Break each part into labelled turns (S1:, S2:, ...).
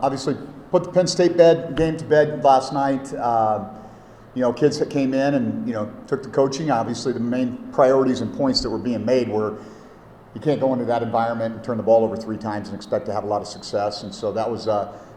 S1: Obviously, put the Penn State game to bed last night. Kids that came in and took the coaching. Obviously, the main priorities and points that were being made were you can't go into that environment and turn the ball over 3 times and expect to have a lot of success. And so that was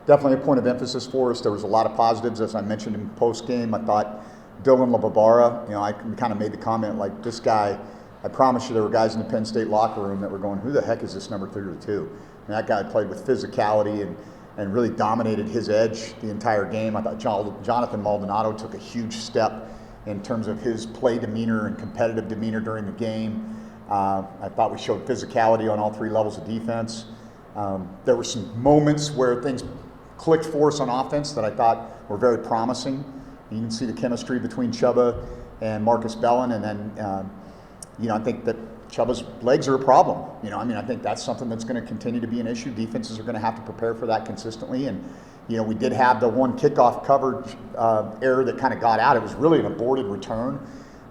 S1: definitely a point of emphasis for us. There was a lot of positives, as I mentioned in post game. I thought Dylan LaBarbera, I kind of made the comment like this guy. I promise you, there were guys in the Penn State locker room that were going, "Who the heck is this number 32?" And that guy played with physicality and really dominated his edge the entire game. I thought Jonathan Maldonado took a huge step in terms of his play demeanor and competitive demeanor during the game. I thought we showed physicality on all 3 levels of defense. There were some moments where things clicked for us on offense that I thought were very promising. You can see the chemistry between Chubba and Marcus Bellin, and then I think that Chubba's legs are a problem. I think that's something that's going to continue to be an issue. Defenses are going to have to prepare for that consistently. And, we did have the one kickoff coverage error that kind of got out. It was really an aborted return.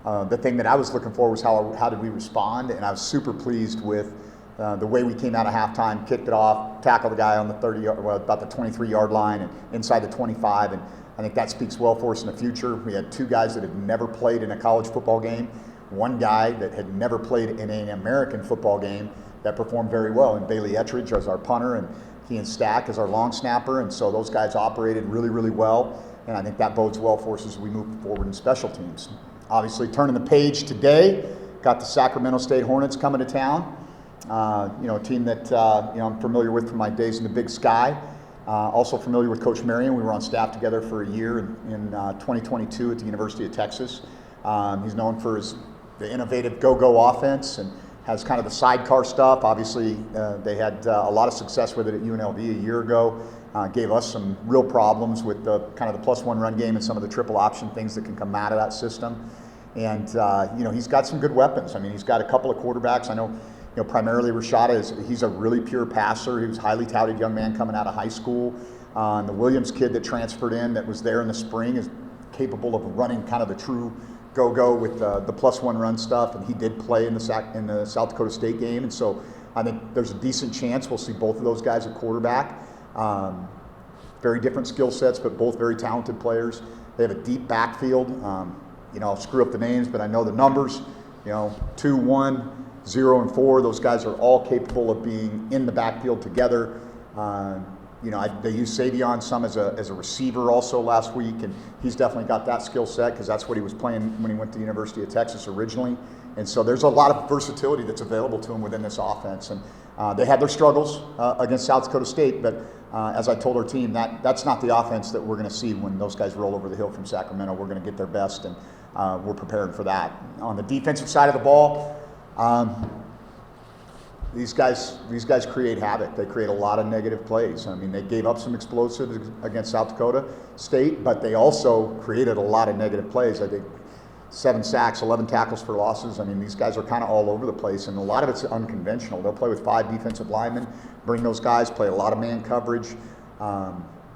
S1: The thing that I was looking for was how did we respond? And I was super pleased with the way we came out of halftime, kicked it off, tackled the guy on the about the 23-yard line and inside the 25. And I think that speaks well for us in the future. We had 2 guys that had never played in a college football game. 1 guy that had never played in an American football game that performed very well, and Bailey Ettridge as our punter, and Kean Stack as our long snapper, and so those guys operated really, really well, and I think that bodes well for us as we move forward in special teams. Obviously, turning the page today, got the Sacramento State Hornets coming to town, a team that I'm familiar with from my days in the Big Sky. Also familiar with Coach Marion. We were on staff together for a year in 2022 at the University of Texas. He's known for the innovative go-go offense and has kind of the sidecar stuff. Obviously, they had a lot of success with it at UNLV a year ago. Gave us some real problems with the kind of the +1 run game and some of the triple option things that can come out of that system. And he's got some good weapons. He's got a couple of quarterbacks. I know primarily Rashada he's a really pure passer. He was a highly touted young man coming out of high school. And the Williams kid that transferred in that was there in the spring is capable of running kind of the true go with the +1 run stuff, and he did play in the South Dakota State game, and so I think there's a decent chance we'll see both of those guys at quarterback. Very different skill sets, but both very talented players. They have a deep backfield. I'll screw up the names, but I know the numbers. 2, 1, 0, and 4. Those guys are all capable of being in the backfield together. They used Savion some as a receiver also last week, and he's definitely got that skill set because that's what he was playing when he went to the University of Texas originally. And so there's a lot of versatility that's available to him within this offense. And they had their struggles against South Dakota State, but as I told our team, that's not the offense that we're going to see when those guys roll over the hill from Sacramento. We're going to get their best, and we're preparing for that. On the defensive side of the ball, these guys create havoc. They create a lot of negative plays. They gave up some explosives against South Dakota State, but they also created a lot of negative plays. I think 7 sacks, 11 tackles for losses. These guys are kind of all over the place, and a lot of it's unconventional. They'll play with 5 defensive linemen, bring those guys, play a lot of man coverage.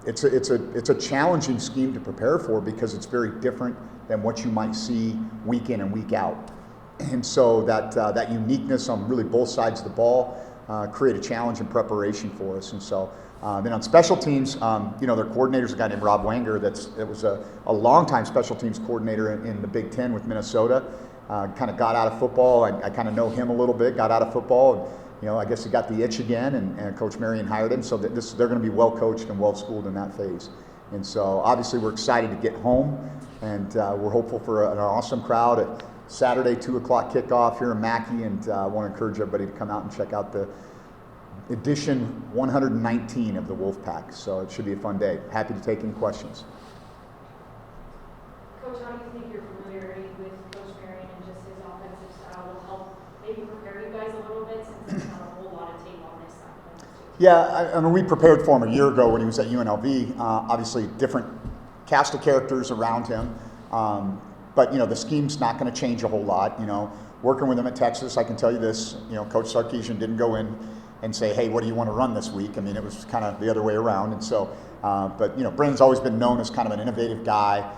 S1: It's a challenging scheme to prepare for because it's very different than what you might see week in and week out. And so that uniqueness on really both sides of the ball create a challenge in preparation for us. And so then on special teams, their coordinator's a guy named Rob Wanger that was a longtime special teams coordinator in the Big Ten with Minnesota. Kind of got out of football. I kind of know him a little bit, got out of football. And, I guess he got the itch again, and Coach Marion hired him. So they're going to be well coached and well schooled in that phase. And so obviously we're excited to get home, and we're hopeful for an awesome crowd at Saturday, 2 o'clock kickoff here in Mackey, and I want to encourage everybody to come out and check out the edition 119 of the Wolfpack. So it should be a fun day. Happy to take any questions.
S2: Coach, how do you think your familiarity with Coach Marion and just his offensive style will help maybe prepare you guys a little bit since there's not a whole lot of tape on this side?
S1: Yeah, we prepared for him a year ago when he was at UNLV. Obviously, different cast of characters around him. But, the scheme's not going to change a whole lot. Working with him at Texas, I can tell you this, Coach Sarkisian didn't go in and say, hey, what do you want to run this week? It was kind of the other way around. And so, but Brandon's always been known as kind of an innovative guy,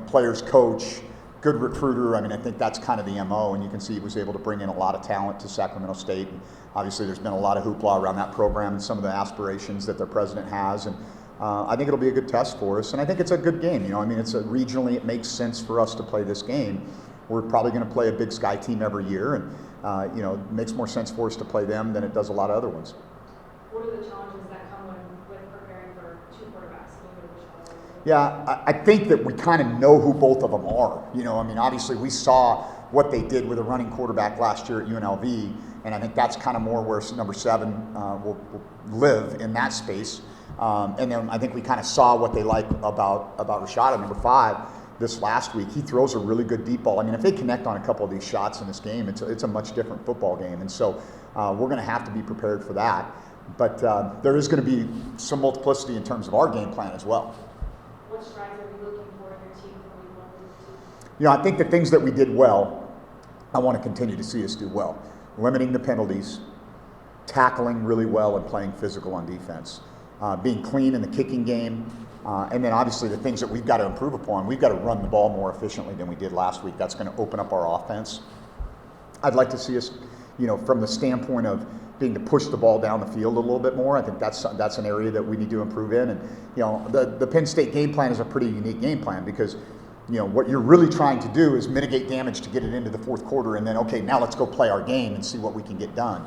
S1: players coach, good recruiter. I mean, I think that's kind of the MO, and you can see he was able to bring in a lot of talent to Sacramento State. And obviously, there's been a lot of hoopla around that program and some of the aspirations that their president has. And I think it'll be a good test for us, and I think it's a good game. I mean, regionally, it makes sense for us to play this game. We're probably going to play a Big Sky team every year, and it makes more sense for us to play them than it does a lot of other ones.
S2: What are the challenges that come with preparing for two quarterbacks?
S1: Yeah, I think that we kind of know who both of them are. I mean, obviously we saw what they did with a running quarterback last year at UNLV, and I think that's kind of more where number 7 will live in that space. And then I think we kind of saw what they like about Rashada, number 5, this last week. He throws a really good deep ball. I mean, if they connect on a couple of these shots in this game, it's a much different football game. And so we're going to have to be prepared for that. But there is going to be some multiplicity in terms of our game plan as well.
S2: What strides are we looking for in your team for week 1, week 2?
S1: I think the things that we did well, I want to continue to see us do well. Limiting the penalties, tackling really well, and playing physical on defense. Being clean in the kicking game, and then obviously the things that we've got to improve upon. We've got to run the ball more efficiently than we did last week. That's going to open up our offense. I'd like to see us, from the standpoint of being to push the ball down the field a little bit more. I think that's an area that we need to improve in. And the Penn State game plan is a pretty unique game plan because what you're really trying to do is mitigate damage to get it into the fourth quarter, and then okay, now let's go play our game and see what we can get done.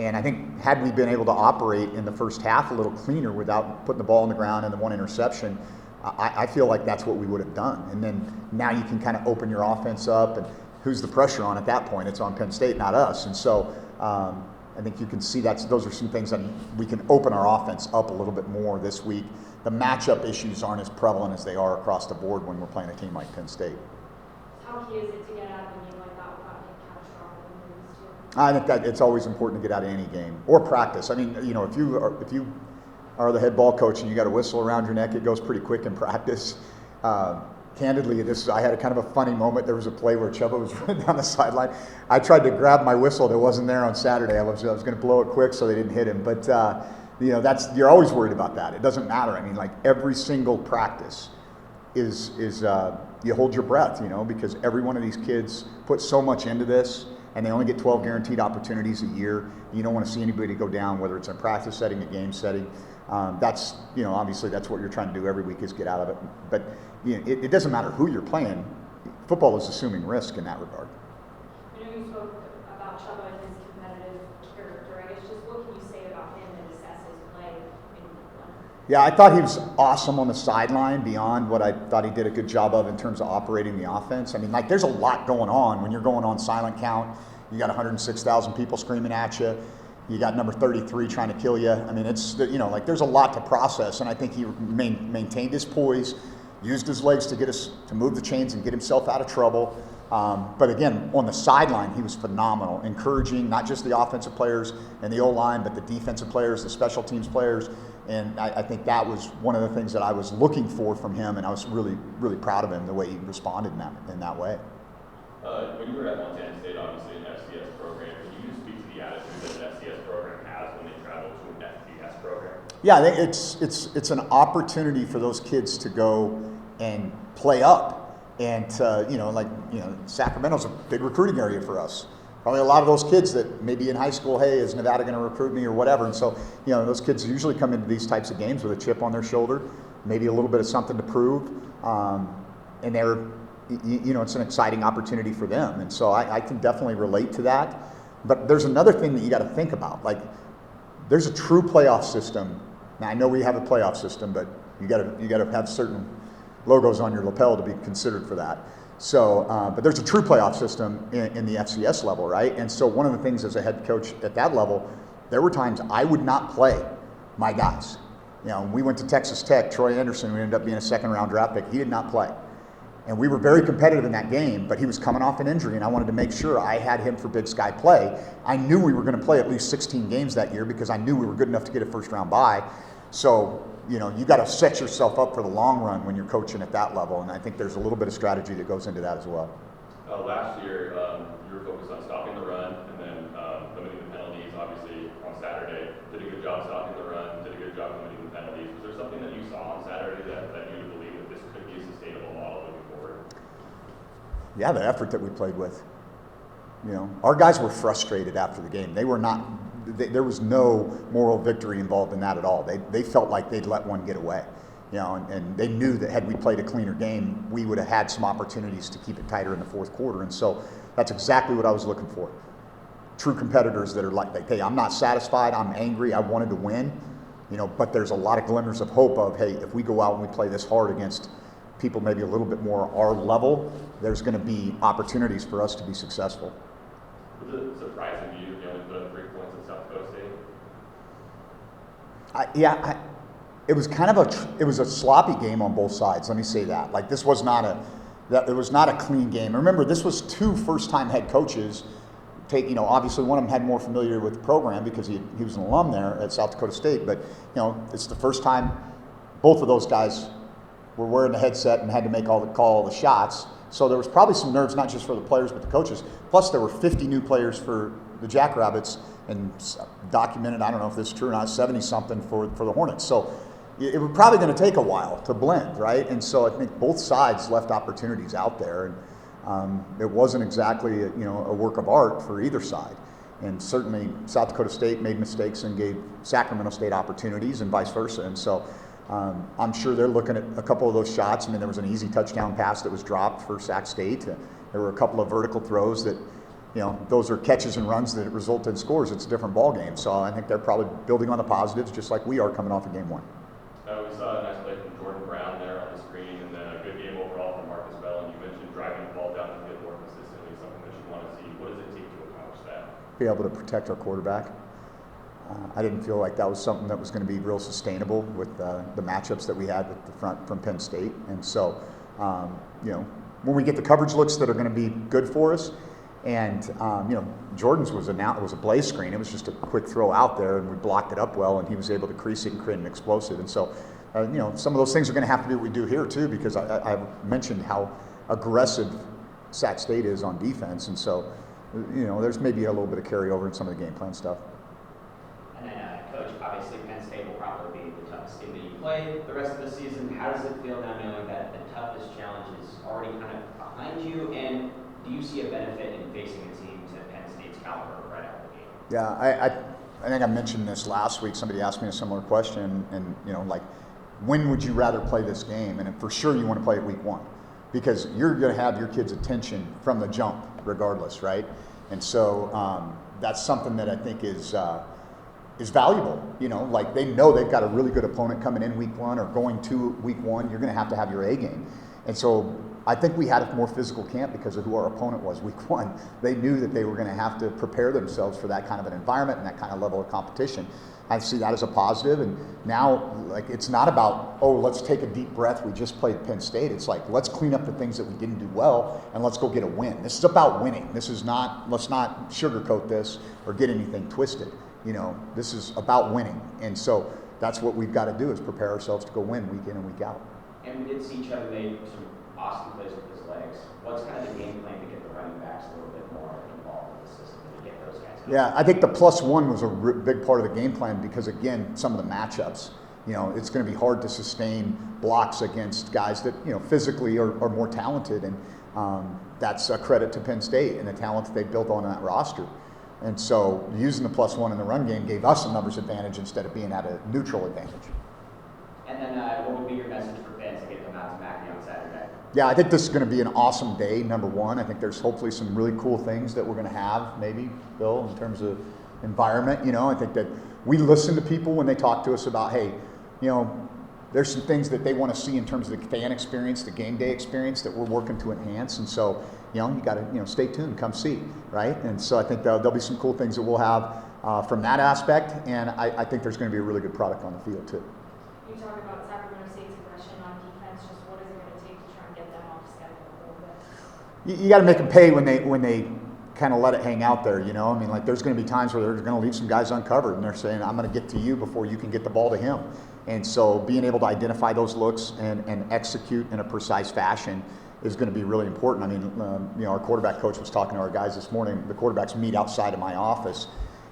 S1: And I think had we been able to operate in the first half a little cleaner without putting the ball on the ground and the one interception, I feel like that's what we would have done. And then now you can kind of open your offense up, and who's the pressure on at that point? It's on Penn State, not us. And so I think you can see those are some things that we can open our offense up a little bit more this week. The matchup issues aren't as prevalent as they are across the board when we're playing a team like Penn State.
S2: How key is it to get out of a game like that without making catastrophic moves too?
S1: I think that it's always important to get out of any game or practice. I mean, if you are the head ball coach and you got a whistle around your neck, it goes pretty quick in practice. Candidly, I had a kind of a funny moment. There was a play where Chuba was running down the sideline. I tried to grab my whistle that wasn't there on Saturday. I was going to blow it quick so they didn't hit him. But you're always worried about that. It doesn't matter. I mean, like every single practice is you hold your breath, because every one of these kids put so much into this, and they only get 12 guaranteed opportunities a year. You don't want to see anybody go down, whether it's a practice setting, a game setting. That's obviously that's what you're trying to do every week is get out of it. But it doesn't matter who you're playing. Football is assuming risk in that regard.
S2: I know you spoke about Chuba and his competitive character. I guess just what can you say about him and assess his play in week 1?
S1: Yeah, I thought he was awesome on the sideline beyond what I thought he did a good job of in terms of operating the offense. I mean, there's a lot going on when you're going on silent count. You got 106,000 people screaming at you. You got number 33 trying to kill you. I mean, it's there's a lot to process, and I think he maintained his poise, used his legs to move the chains and get himself out of trouble. But again, on the sideline, he was phenomenal, encouraging not just the offensive players and the O-line, but the defensive players, the special teams players. And I think that was one of the things that I was looking for from him, and I was really, really proud of him, the way he responded in that way.
S3: When you were at Montana State, obviously an FCS program, can you just speak to the attitude that an FCS program has when they travel to an FBS program?
S1: Yeah, it's an opportunity for those kids to go and play up, and Sacramento's a big recruiting area for us. Probably a lot of those kids that maybe in high school, hey, is Nevada going to recruit me or whatever? And so, those kids usually come into these types of games with a chip on their shoulder, maybe a little bit of something to prove, and they're, it's an exciting opportunity for them. And so I can definitely relate to that. But there's another thing that you got to think about. There's a true playoff system. Now I know we have a playoff system, but you got to have certain logos on your lapel to be considered for that. So, but there's a true playoff system in the FCS level, right? And so one of the things as a head coach at that level, there were times I would not play my guys. We went to Texas Tech, Troy Anderson, who ended up being a second-round draft pick. He did not play. And we were very competitive in that game, but he was coming off an injury, and I wanted to make sure I had him for Big Sky play. I knew we were going to play at least 16 games that year because I knew we were good enough to get a first-round bye. So, you got to set yourself up for the long run when you're coaching at that level, and I think there's a little bit of strategy that goes into that as well.
S3: Last year, you were focused on stopping the run and then limiting the penalties. Obviously, on Saturday, did a good job stopping the run, did a good job limiting the penalties. Was there something that you saw on Saturday that you believe that this could be a sustainable model moving forward?
S1: Yeah, the effort that we played with. You know, our guys were frustrated after the game. They were not. There was no moral victory involved in that at all. They felt like they'd let one get away. You know, and they knew that had we played a cleaner game, we would have had some opportunities to keep it tighter in the fourth quarter. And so that's exactly what I was looking for. True competitors that are like, hey, I'm not satisfied, I'm angry, I wanted to win, you know, but there's a lot of glimmers of hope of, hey, if we go out and we play this hard against people maybe a little bit more our level, there's going to be opportunities for us to be successful.
S3: Was it surprising to you that you only put up 3 points at South Dakota State?
S1: It was kind of it was a sloppy game on both sides. Let me say that. Like this was not it was not a clean game. Remember, this was 2 first-time head coaches. Obviously one of them had more familiarity with the program because he was an alum there at South Dakota State. But it's the first time both of those guys were wearing the headset and had to call all the shots. So there was probably some nerves, not just for the players but the coaches. Plus, there were 50 new players for the Jackrabbits, and documented, I don't know if this is true or not, 70-something for the Hornets. So it was probably going to take a while to blend, right? And so I think both sides left opportunities out there, and it wasn't exactly a work of art for either side. And certainly South Dakota State made mistakes and gave Sacramento State opportunities, and vice versa. And so I'm sure they're looking at a couple of those shots. I mean, there was an easy touchdown pass that was dropped for Sac State. There were a couple of vertical throws that, those are catches and runs that result in scores. It's a different ball game. So I think they're probably building on the positives, just like we are coming off of game one.
S3: We saw a nice play from Jordan Brown there on the screen, and then a good game overall from Marcus Bell. And you mentioned driving the ball down the field more consistently, something that you want to see. What does it take to accomplish that?
S1: Be able to protect our quarterback. I didn't feel like that was something that was going to be real sustainable with the matchups that we had with the front from Penn State. And so, when we get the coverage looks that are going to be good for us, and Jordan's was a blaze screen. It was just a quick throw out there, and we blocked it up well, and he was able to crease it and create an explosive. And so, some of those things are going to have to be what we do here too, because I mentioned how aggressive Sac State is on defense, and so there's maybe a little bit of carryover in some of the game plan stuff.
S4: And then, Coach, obviously Penn State will probably be the toughest team that you play the rest of the season. How does it feel now knowing that the toughest challenge is already kind of behind you? And do you see a benefit in facing a team to Penn State's caliber right out of the game?
S1: Yeah, I think I mentioned this last week. Somebody asked me a similar question, and when would you rather play this game? And for sure you want to play it week one, because you're going to have your kids' attention from the jump regardless, right? And so that's something that I think is valuable. They know they've got a really good opponent coming in week one or going to week one. You're going to have your A game. And so I think we had a more physical camp because of who our opponent was week one. They knew that they were going to have to prepare themselves for that kind of an environment and that kind of level of competition. I see that as a positive. And now, it's not about, let's take a deep breath. We just played Penn State. It's like, let's clean up the things that we didn't do well and let's go get a win. This is about winning. This is not, let's not sugarcoat this or get anything twisted. This is about winning. And so that's what we've got to do, is prepare ourselves to go win week in and week out.
S4: And we did see each other make some awesome plays with his legs. What's kind of the game plan to get the running backs a little bit more involved in the system to get those guys out?
S1: Yeah, I think the +1 was a big part of the game plan because, again, some of the matchups, it's going to be hard to sustain blocks against guys that, physically are more talented. And that's a credit to Penn State and the talent that they built on that roster. And so using the +1 in the run game gave us a numbers advantage instead of being at a neutral advantage.
S4: And then what would be your message for fans to get them out to Mackey on Saturday?
S1: Yeah, I think this is going to be an awesome day, number one. I think there's hopefully some really cool things that we're going to have, maybe, Bill, in terms of environment. I think that we listen to people when they talk to us about, hey, there's some things that they want to see in terms of the fan experience, the game day experience that we're working to enhance. And so, you got to, stay tuned, come see, right? And so I think there'll be some cool things that we'll have from that aspect. And I think there's going to be a really good product on the field, too.
S2: You talk about Sacramento State's aggression on defense. Just what is it going to take to try and get them off schedule a little bit?
S1: You got to make them pay when they kind of let it hang out there. There's going to be times where they're going to leave some guys uncovered, and they're saying, I'm going to get to you before you can get the ball to him. And so being able to identify those looks and execute in a precise fashion is going to be really important. Our quarterback coach was talking to our guys this morning. The quarterbacks meet outside of my office,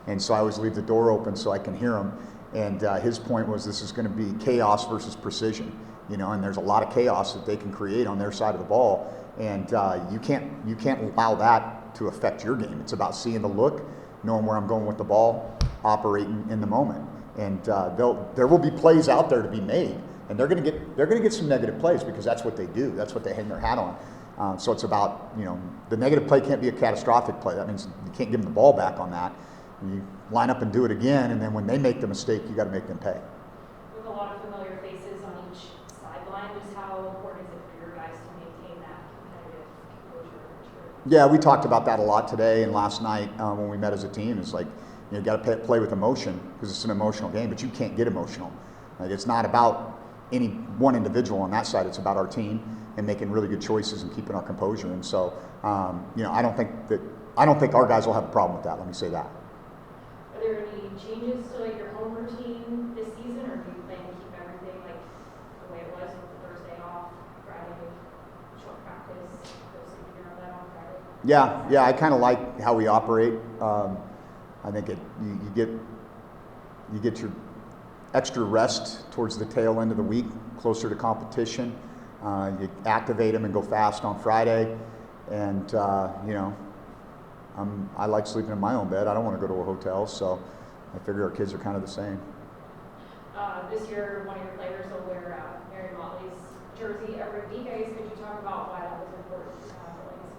S1: and so I always leave the door open so I can hear them. And his point was this is going to be chaos versus precision, and there's a lot of chaos that they can create on their side of the ball, and you can't allow that to affect your game. It's about seeing the look, knowing where I'm going with the ball, operating in the moment, and there will be plays out there to be made, and they're going to get some negative plays because that's what they do. That's what they hang their hat on. So it's about the negative play can't be a catastrophic play. That means you can't give them the ball back on that. You line up and do it again, and then when they make the mistake, you got to make them pay.
S2: With a lot of familiar faces on each sideline, just how important is it for your guys to maintain that competitive composure?
S1: Yeah, we talked about that a lot today and last night when we met as a team. It's like you got to play with emotion because it's an emotional game, but you can't get emotional. Like, it's not about any one individual on that side. It's about our team and making really good choices and keeping our composure. And so, I don't think our guys will have a problem with that. Let me say that.
S2: Are there any changes to your home routine this season, or do you plan to keep everything like the way it was with Thursday off, Friday short practice, go sleep on that on Friday?
S1: Yeah, I kind of like how we operate. I think you get your extra rest towards the tail end of the week, closer to competition. You activate them and go fast on Friday, and I like sleeping in my own bed. I don't want to go to a hotel, so I figure our kids are kind of the same.
S2: This year, one of your players will wear Mary Motley's jersey every week. I guess could you talk about why that was important?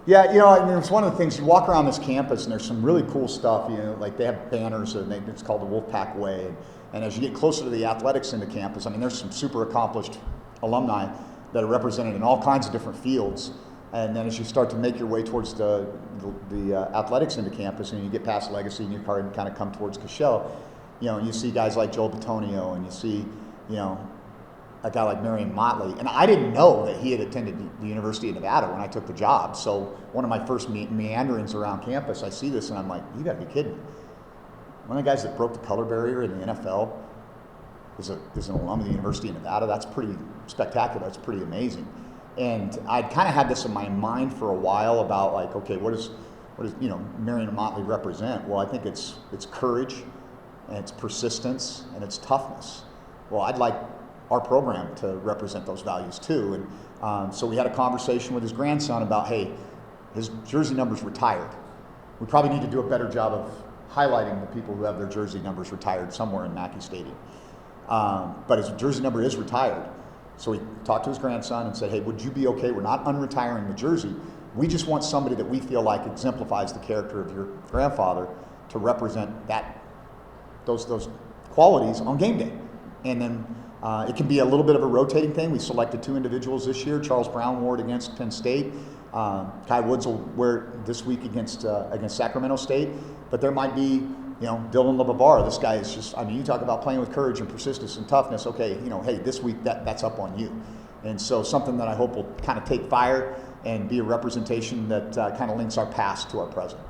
S1: Yeah, it's one of the things. You walk around this campus, and there's some really cool stuff. Like they have banners, and it's called the Wolfpack Way. And as you get closer to the athletics into campus, there's some super accomplished alumni that are represented in all kinds of different fields. And then as you start to make your way towards the athletics into campus, and you get past Legacy and you kind of come towards Cashel, you see guys like Joel Batonio, and you see, a guy like Marion Motley. And I didn't know that he had attended the University of Nevada when I took the job. So one of my first meanderings around campus, I see this and I'm like, you gotta be kidding me. One of the guys that broke the color barrier in the NFL is an alum of the University of Nevada. That's pretty spectacular. That's pretty amazing. And I'd kind of had this in my mind for a while about okay, what does Marion Motley represent? Well, I think it's courage, and it's persistence, and it's toughness. Well, I'd like our program to represent those values too. And so we had a conversation with his grandson about, hey, his jersey number's retired. We probably need to do a better job of highlighting the people who have their jersey numbers retired somewhere in Mackey Stadium. But his jersey number is retired. So he talked to his grandson and said, hey, would you be okay? We're not unretiring the jersey. We just want somebody that we feel like exemplifies the character of your grandfather to represent those qualities on game day. And then it can be a little bit of a rotating thing. We selected 2 individuals this year. Charles Brown wore it against Penn State. Kai Woods will wear it this week against Sacramento State. But there might be, Dylan LeBavar. This guy is just, you talk about playing with courage and persistence and toughness. Okay, hey, this week that's up on you. And so something that I hope will kind of take fire and be a representation that kind of links our past to our present.